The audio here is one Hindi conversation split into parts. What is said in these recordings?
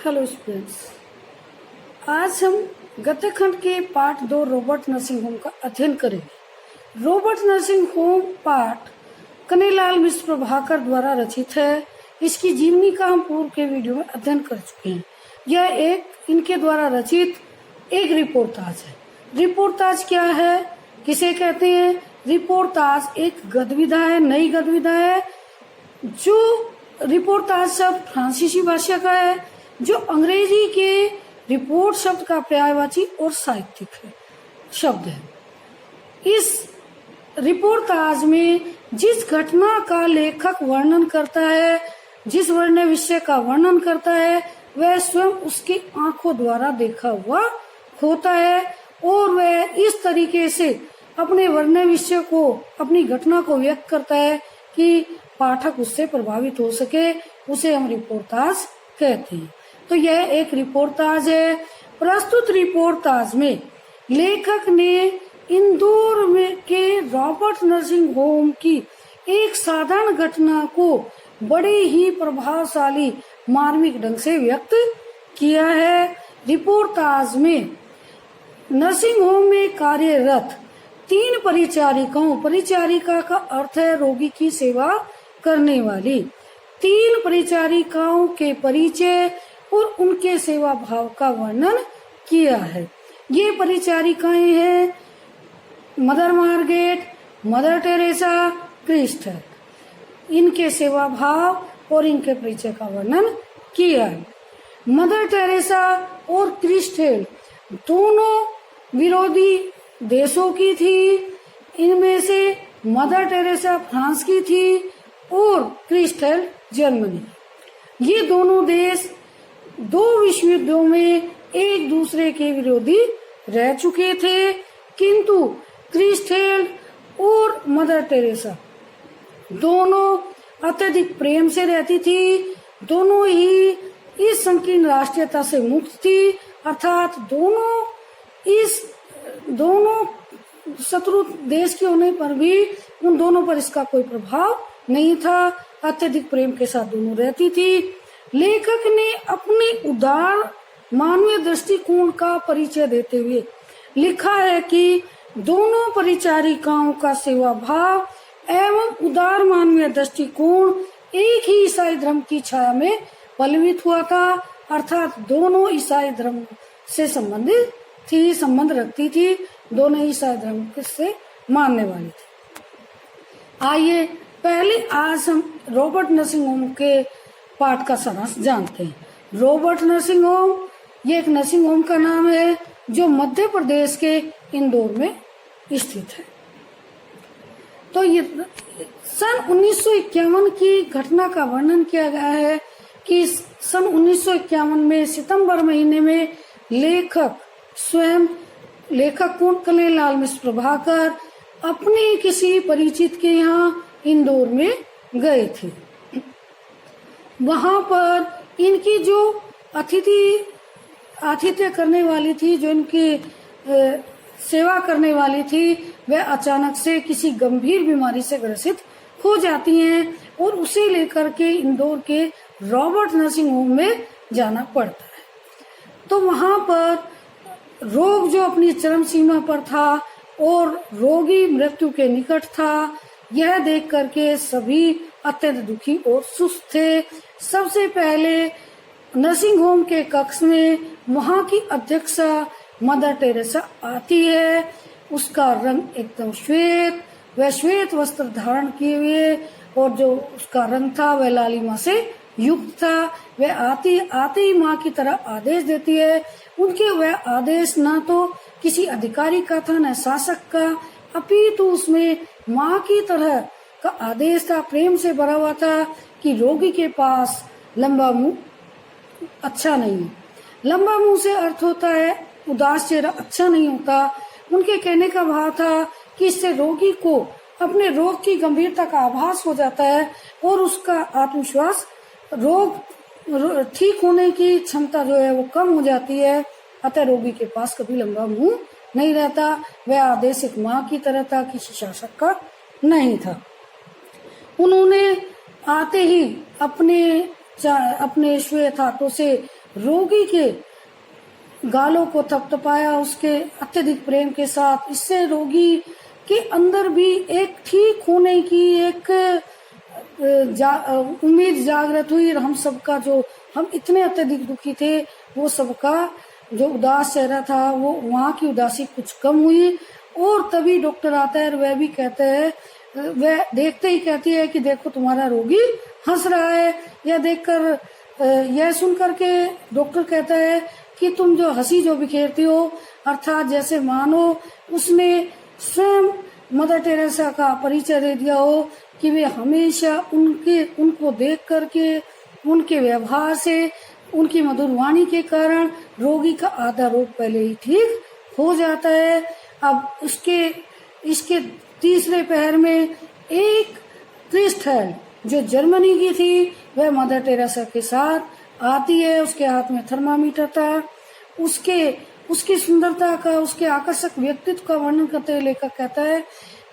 हेलो स्टूडेंट्स, आज हम गद्य खंड के पाठ 2 रॉबर्ट नर्सिंग होम का अध्ययन करेंगे। रॉबर्ट नर्सिंग होम पाठ कन्हैयालाल मिश्र प्रभाकर द्वारा रचित है। इसकी जीवनी का हम पूर्व के वीडियो में अध्ययन कर चुके हैं। यह एक इनके द्वारा रचित एक रिपोर्टाज है। रिपोर्टाज क्या है, किसे कहते हैं? रिपोर्टाज एक गद्य विधा है, नई गद्य विधा है। जो रिपोर्टाज शब्द फ्रांसीसी भाषा का है, जो अंग्रेजी के रिपोर्ट शब्द का पर्यायवाची और साहित्यिक है शब्द है। इस रिपोर्टाज में जिस घटना का लेखक वर्णन करता है, जिस वर्ण विषय का वर्णन करता है, वह स्वयं उसकी आंखों द्वारा देखा हुआ होता है और वह इस तरीके से अपने वर्ण विषय को, अपनी घटना को व्यक्त करता है कि पाठक उससे प्रभावित हो सके। उसे हम रिपोर्टाज कहते हैं। तो यह एक रिपोर्टाज है। प्रस्तुत रिपोर्टाज में लेखक ने इंदौर में के रॉबर्ट नर्सिंग होम की एक साधारण घटना को बड़े ही प्रभावशाली मार्मिक ढंग से व्यक्त किया है। रिपोर्टाज में नर्सिंग होम में कार्यरत 3 परिचारिकाओं, परिचारिका का अर्थ है रोगी की सेवा करने वाली, 3 परिचारिकाओं के परिचय और उनके सेवा भाव का वर्णन किया है। ये परिचारिकाएं हैं mother Margaret, mother Teresa, crystal. इनके सेवा भाव और इनके परिचय का वर्णन किया है। मदर टेरेसा और क्रिस्टल दोनों विरोधी देशों की थी। इनमें से मदर टेरेसा फ्रांस की थी और क्रिस्टल जर्मनी। ये दोनों देश 2 विश्व युद्धों में एक दूसरे के विरोधी रह चुके थे, किंतु क्रिस्टल और मदर टेरेसा दोनों अत्यधिक प्रेम से रहती थी। दोनों ही इस संकीर्ण राष्ट्रीयता से मुक्त थी, अर्थात दोनों शत्रु देश के होने पर भी उन दोनों पर इसका कोई प्रभाव नहीं था। अत्यधिक प्रेम के साथ दोनों रहती थी। लेखक ने अपने उदार मानवीय दृष्टिकोण का परिचय देते हुए लिखा है कि दोनों परिचारिकाओं का सेवा भाव एवं उदार मानवीय दृष्टिकोण एक ही ईसाई धर्म की छाया में पल्लवित हुआ था, अर्थात दोनों ईसाई धर्म से संबंध रखती थी, दोनों ईसाई धर्म से मानने वाली थी। आइए पहले आज हम रॉबर्ट नर्सिंग होम के पाठ का सारांश जानते हैं। रॉबर्ट नर्सिंग होम ये एक नर्सिंग होम का नाम है जो मध्य प्रदेश के इंदौर में स्थित है। तो ये सन 1951 की घटना का वर्णन किया गया है कि सन 1951 में सितंबर महीने में लेखक कन्हैयालाल मिश्र प्रभाकर अपने किसी परिचित के यहाँ इंदौर में गए थे। वहां पर इनकी जो आतिथ्य करने वाली थी, जो इनकी सेवा करने वाली थी, वह अचानक से किसी गंभीर बीमारी से ग्रसित हो जाती हैं और उसे लेकर के इंदौर के रॉबर्ट नर्सिंग होम में जाना पड़ता है। तो वहां पर रोग जो अपनी चरम सीमा पर था और रोगी मृत्यु के निकट था, यह देख करके सभी अत्यंत दुखी और सुस्त थे। सबसे पहले नर्सिंग होम के कक्ष में वहां की अध्यक्षा मदर टेरेसा आती है। उसका रंग एकदम श्वेत, वह श्वेत वस्त्र धारण किए हुए और जो उसका रंग था वह लालिमा से युक्त था। वह आते ही माँ की तरह आदेश देती है। उनके वह आदेश न तो किसी अधिकारी का था न शासक का, अपितु उसमें माँ की तरह का आदेश था, प्रेम से भरा हुआ था कि रोगी के पास लंबा मुंह अच्छा नहीं है। लंबा मुंह से अर्थ होता है उदास चेहरा अच्छा नहीं होता। उनके कहने का भाव था कि इससे रोगी को अपने रोग की गंभीरता का आभास हो जाता है और उसका आत्मविश्वास, रोग ठीक होने की क्षमता जो है वो कम हो जाती है। अतः रोगी के पास कभी लंबा मुंह नहीं रहता। वह आदेश एक माँ की तरह था, किसी शासक का नहीं था। उन्होंने आते ही अपने श्वेत हाथों से रोगी के गालों को थपथपाया उसके अत्यधिक प्रेम के साथ। इससे रोगी के अंदर भी एक ठीक होने की एक उम्मीद जागृत हुई। और हम सबका जो हम इतने अत्यधिक दुखी थे, वो सबका जो उदास चेहरा था, वो वहाँ की उदासी कुछ कम हुई। और तभी डॉक्टर आता है और वह भी कहते हैं, वह देखते ही कहती है कि देखो तुम्हारा रोगी हंस रहा है। यह देखकर यह सुनकर के डॉक्टर कहता है कि तुम जो हंसी जो बिखेरती हो, अर्थात जैसे मानो उसने स्वयं मदर टेरेसा का परिचय दे दिया हो कि वे हमेशा उनको देख करके, उनके व्यवहार से, उनकी मधुर वाणी के कारण रोगी का आधा रोग पहले ही ठीक हो जाता है। अब इसके तीसरे पहर में एक क्रिस्टल जो जर्मनी की थी, वह मदर टेरेसा के साथ आती है। उसके हाथ में थर्मामीटर था। उसकी सुंदरता का, उसके आकर्षक व्यक्तित्व का वर्णन करते हुए लेखक कहता है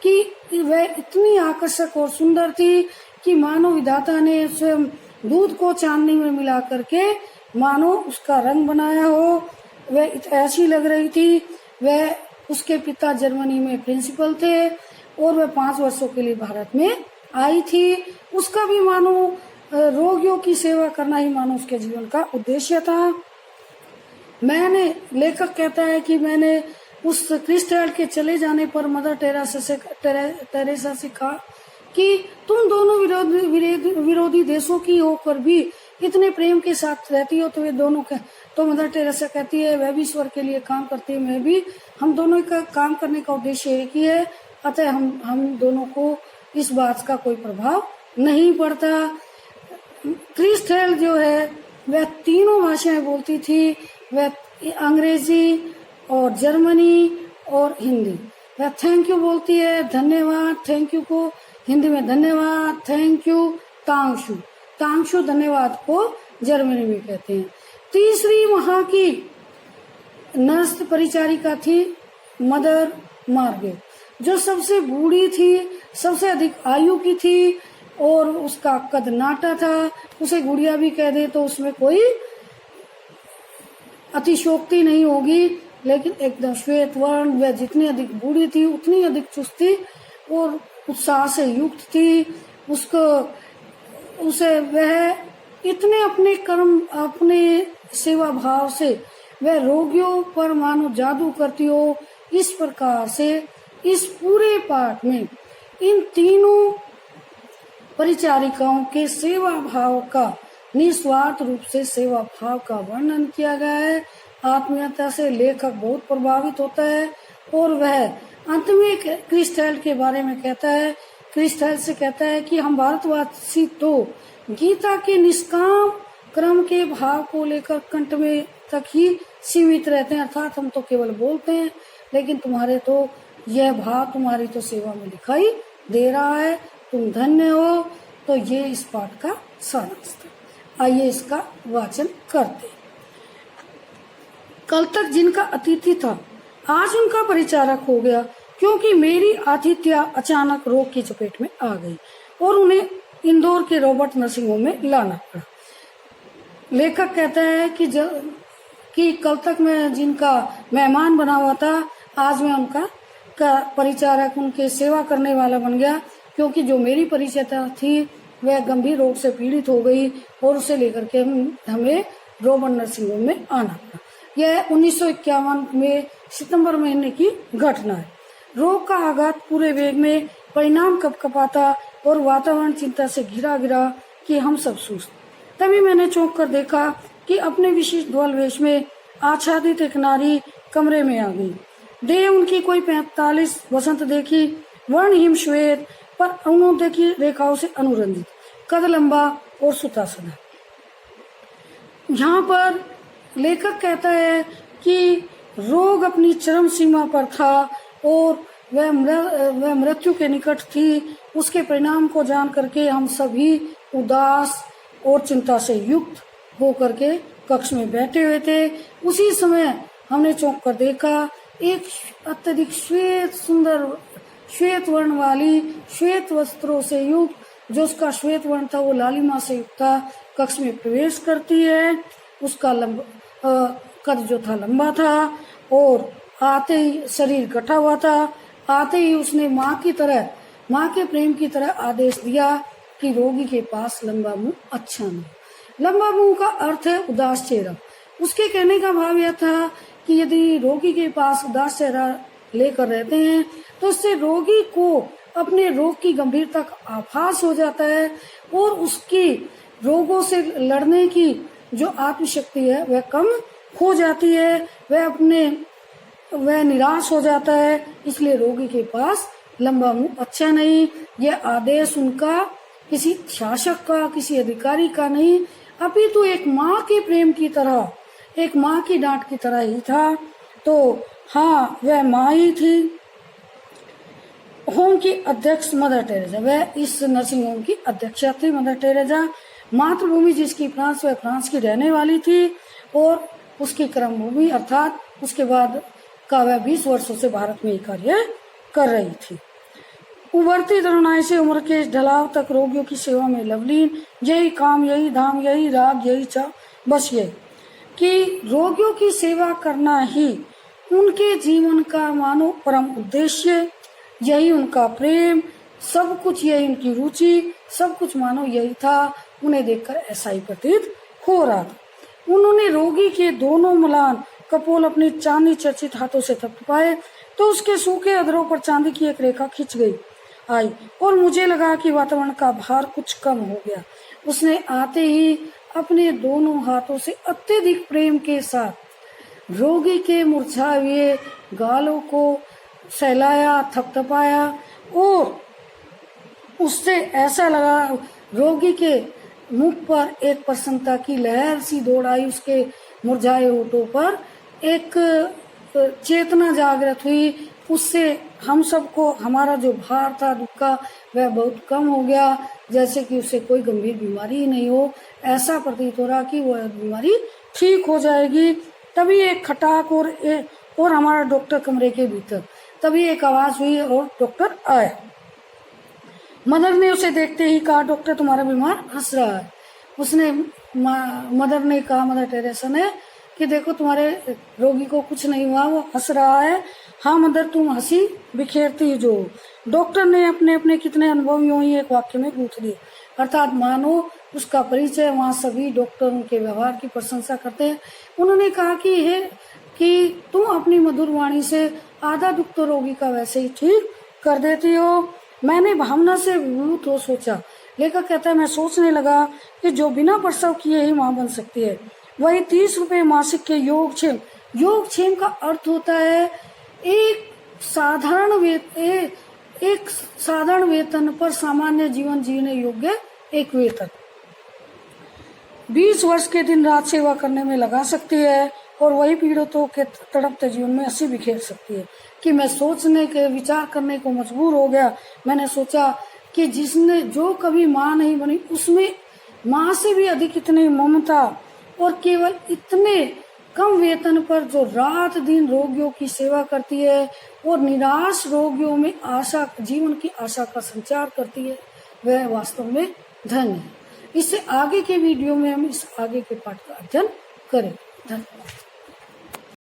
कि वह इतनी आकर्षक और सुंदर थी कि मानो विधाता ने स्वयं दूध को चांदनी में मिला करके मानो उसका रंग बनाया हो। वह ऐसी लग रही थी। वह उसके पिता जर्मनी में प्रिंसिपल थे और वह 5 वर्षों के लिए भारत में आई थी। उसका भी मानो रोगियों की सेवा करना ही मानो उसके जीवन का उद्देश्य था। लेखक कहता है कि मैंने उस क्रिस्टल के चले जाने पर मदर टेरेसा से कहा कि तुम दोनों विरोधी देशों की होकर भी इतने प्रेम के साथ रहती हो, तो वे दोनों तो मदर टेरेसा कहती है वह भी ईश्वर के लिए काम करती है, मैं भी, हम दोनों का काम करने का उद्देश्य एक ही है। अतः हम दोनों को इस बात का कोई प्रभाव नहीं पड़ता। क्रिस्टल जो है वह तीनों भाषाएं बोलती थी। वह अंग्रेजी और जर्मनी और हिंदी। वह थैंक यू बोलती है, धन्यवाद, थैंक यू को हिंदी में धन्यवाद, थैंक यू, तांगशु धन्यवाद को जर्मनी में कहते हैं। तीसरी वहां की नर्स परिचारिका थी मदर मार्गरेट, जो सबसे बूढ़ी थी, सबसे अधिक आयु की थी और उसका कद नाटा था। उसे गुड़िया भी कह दे तो उसमें कोई अतिशोक्ति नहीं होगी, लेकिन एकदम श्वेत वर्ण। वह जितनी अधिक बूढ़ी थी उतनी अधिक चुस्त थी और उत्साह से युक्त थी। वह इतने अपने सेवा भाव से वह रोगियों पर मानो जादू करती हो। इस प्रकार से इस पूरे पाठ में इन तीनों परिचारिकाओं के सेवा भाव का, निस्वार्थ रूप से सेवा भाव का वर्णन किया गया है। आत्मीयता से लेखक बहुत प्रभावित होता है और वह अंत में क्रिस्टल के बारे में कहता है। क्रिस्टल से कहता है कि हम भारतवासी तो गीता के निष्काम क्रम के भाव को लेकर कंठ में तक ही सीमित रहते हैं, अर्थात हम तो केवल बोलते हैं, लेकिन तुम्हारे तो यह भाव तुम्हारी तो सेवा में दिखाई दे रहा है, तुम धन्य हो। तो ये इस पाठ का सारांश था। आइए इसका वाचन करते। कल तक जिनका अतिथि था आज उनका परिचारक हो गया, क्योंकि मेरी आतिथ्य अचानक रोग की चपेट में आ गई और उन्हें इंदौर के रॉबर्ट नर्सिंग होम में लाना पड़ा। लेखक कहता है कि कल तक मैं जिनका मेहमान बना हुआ था, आज मैं उनका परिचारक, उनके सेवा करने वाला बन गया, क्योंकि जो मेरी परिचयता थी वह गंभीर रोग से पीड़ित हो गई और उसे लेकर के हमें रॉबर्ट नर्सिंग होम में आना पड़ा। यह 1951 में सितंबर महीने की घटना है। रोग का आघात पूरे वेग में, परिणाम कपकपाता और वातावरण चिंता से घिरा कि हम सब सुस्त। तभी मैंने चौंक कर देखा कि अपने विशिष्ट ध्वल वेश में आच्छादित एक नारी कमरे में आ गई। देह उनकी कोई 45 वसंत देखी, वर्ण हिम श्वेत पर अनुदेखी रेखाओं से अनुरंजित, कद लंबा और सुतासना। यहाँ पर लेखक कहता है कि रोग अपनी चरम सीमा पर था और वह मृत्यु के निकट थी। उसके परिणाम को जान करके हम सभी उदास और चिंता से युक्त होकर के कक्ष में बैठे हुए थे। उसी समय हमने चौंक कर देखा, एक अत्यधिक सुंदर श्वेत वर्ण वाली, श्वेत वस्त्रों से युक्त, जो उसका श्वेत वर्ण था वो लालिमा से युक्त था, कक्ष में प्रवेश करती है उसका कद जो था लंबा था और आते ही शरीर गठा हुआ था। आते ही उसने माँ के प्रेम की तरह आदेश दिया कि रोगी के पास लंबा मुंह अच्छा नहीं। लंबा मुंह का अर्थ है उदास चेहरा। उसके कहने का भाव यह था कि यदि रोगी के पास उदास चेहरा लेकर रहते हैं तो इससे रोगी को अपने रोग की गंभीरता का आभास हो जाता है और उसकी रोगों से लड़ने की जो आत्मशक्ति है वह कम हो जाती है, वह निराश हो जाता है। इसलिए रोगी के पास लंबा मुंह अच्छा नहीं। यह आदेश उनका किसी शासक का, किसी अधिकारी का नहीं, अपितु एक माँ के प्रेम की तरह, एक माँ की डांट की तरह ही था। तो हाँ, वह माँ ही थी। होम की अध्यक्ष मदर टेरेसा, वह इस नर्सिंग होम की अध्यक्षा थी मदर टेरेसा। मातृभूमि जिसकी फ्रांस, वह फ्रांस की रहने वाली थी और उसकी कर्मभूमि अर्थात उसके बाद का वह 20 वर्षों से भारत में ही कार्य कर रही थी। उभरती तरुणाई से उम्र के ढलाव तक रोगियों की सेवा में लवलीन, यही काम, यही धाम, यही राग, यही चाह, बस यही कि रोगियों की सेवा करना ही उनके जीवन का मानो परम उद्देश्य, यही उनका प्रेम, सब कुछ यही उनकी रुचि, सब कुछ मानो यही था। उन्हें देखकर ऐसा ही प्रतीत हो रहा था। उन्होंने रोगी के दोनों मलान कपोल अपने चांदी चर्चित हाथों से थपथपाए तो उसके सूखे अधरों पर चांदी की एक रेखा खिंच आई और मुझे लगा कि वातावरण का भार कुछ कम हो गया। उसने आते ही अपने दोनों हाथों से अत्यधिक प्रेम के साथ रोगी के मुरझाए हुए गालों को सहलाया, थपथपाया और उससे ऐसा लगा रोगी के मुख पर एक प्रसन्नता की लहर सी दौड़ आई। उसके मुरझाए होठों पर एक चेतना जागृत हुई। उससे हम सबको हमारा जो भार था दुख का वह बहुत कम हो गया, जैसे कि उसे कोई गंभीर बीमारी ही नहीं हो। ऐसा प्रतीत हो रहा कि वह बीमारी ठीक हो जाएगी। तभी एक खटाक और हमारा डॉक्टर कमरे के भीतर, तभी एक आवाज हुई और डॉक्टर आए। मदर ने उसे देखते ही कहा, डॉक्टर तुम्हारा बीमार हंस रहा है। उसने मदर ने कहा, मदर टेरेसा ने, कि देखो तुम्हारे रोगी को कुछ नहीं हुआ, वो हंस रहा है। हाँ मदर, तुम हंसी बिखेरती जो। डॉक्टर ने अपने अपने कितने अनुभव यूं ही एक वाक्य में गूंथ दिए, अर्थात मानो उसका परिचय। वहाँ सभी डॉक्टर उनके व्यवहार की प्रशंसा करते हैं। उन्होंने कहा कि तुम अपनी मधुर वाणी से आधा दुख तो रोगी का वैसे ही ठीक कर देती हो। मैंने भावना से विभूत हो सोचा। लेखक कहता है, मैं सोचने लगा कि जो बिना प्रसव किए ही मां बन सकती है, वही 30 रुपए मासिक के योगक्षेम का अर्थ होता है एक साधारण वेतन पर सामान्य जीवन जीने योग्य एक वेतन। 20 वर्ष के दिन रात सेवा करने में लगा सकती है और वही पीड़ितों के तड़पते जीवन में हंसी बिखेर सकती है। कि मैं सोचने के विचार करने को मजबूर हो गया। मैंने सोचा कि जो कभी माँ नहीं बनी उसमें माँ से भी अधिक इतनी ममता और केवल इतने कम वेतन पर जो रात दिन रोगियों की सेवा करती है और निराश रोगियों में जीवन की आशा का संचार करती है, वह वास्तव में धन्य है। इससे आगे के वीडियो में हम इस आगे के पाठ का अध्ययन करें। धन्यवाद।